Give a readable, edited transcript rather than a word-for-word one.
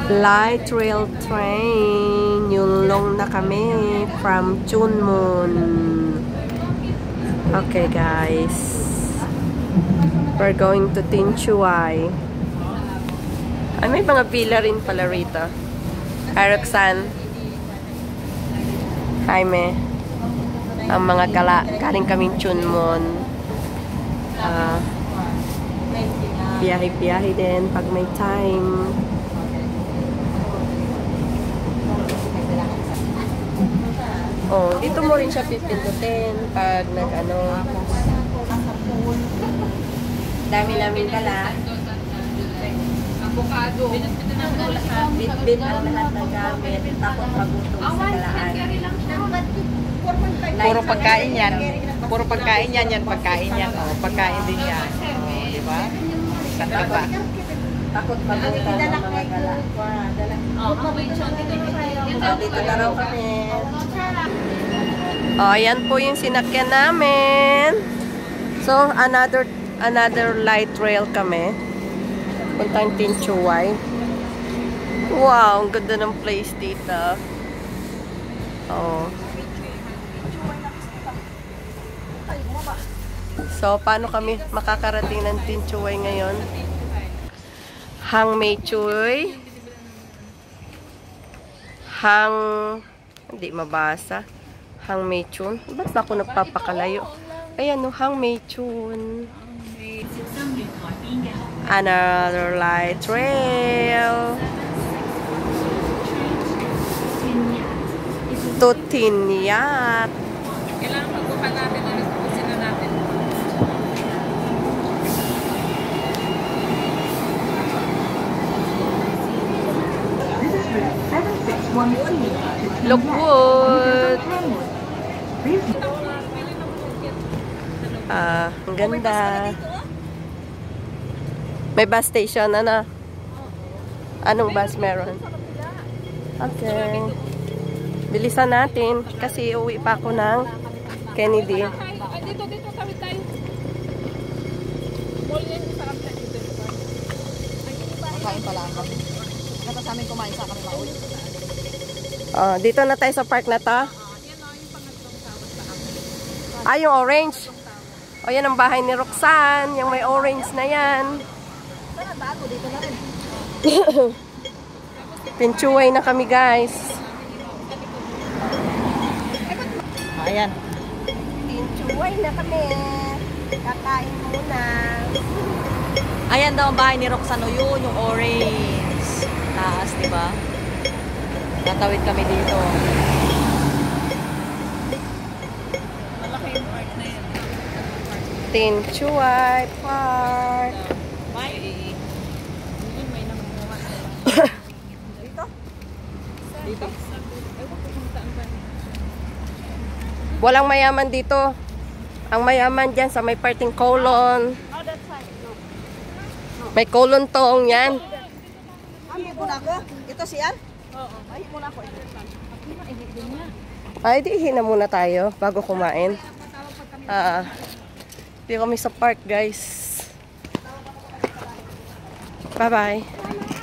Light rail train. Yulong na kami from Chunmun. Okay, guys. We're going to Tinchuay. Ay, may mga villa rin pala rito. Hi, Roxanne. Jaime. Ang mga galing kaming Chunmun. Biyahe-biyahe din pag may time. Oh, dito mo rin siya pipindutin pag nag-ano. Dami-dami pala. Avocado. Bit-bit ang lahat ng gamit. Takot magutom sa galaan. Puro pagkain yan. Puro pagkain yan. Yan pagkain yan. Oh, pagkain din yan. Oh, di ba? Saan ka ba? Takot magutom sa mga galaan. Dito na raw kami. Oh, ayan po yung sinakyan namin. So, another light rail kami. Puntang Tinchuay. Wow, ang ganda ng place dito. Oh. So, paano kami makakarating ng Tinchuay ngayon? Hang Meichuy. Hindi mabasa. Hang Meichun. Ba't ba ako nagpapakalayo? Ayan no, Hang Meichun. Another light rail. To Tinyat. Kailangan magbuka natin ulit kung sino natin. Lookwood. Ang ganda. May bus station, ano? Anong bus meron? Okay. Bilisan natin kasi uwi pa ako ng Kennedy. Dito kami tayo. Kain pala kami. Dapat sa amin kumain sa kami mauwi. Dito na tayo sa park na to. Yung orange. Yan ang bahay ni Roxanne. Yung may orange na yan. Dito na rin. Tinchuay na kami, guys. Ayan. Tinchuay na kami. Kakain muna. Ayan daw ang bahay ni Roxanne. Yun, yung orange. Taas, di ba? Tatawid kami dito. Malaki yung park na yan. Tinchuay Park. May nangunguha sila. Dito? Dito? Walang mayaman dito. Ang mayaman dyan sa may parting colon. May colon tong yan. Ay, muna ako. Ito siyan? Oo. Ay, muna ako. Ay, di na muna tayo bago kumain. Dito kami sa park, guys. Bye-bye.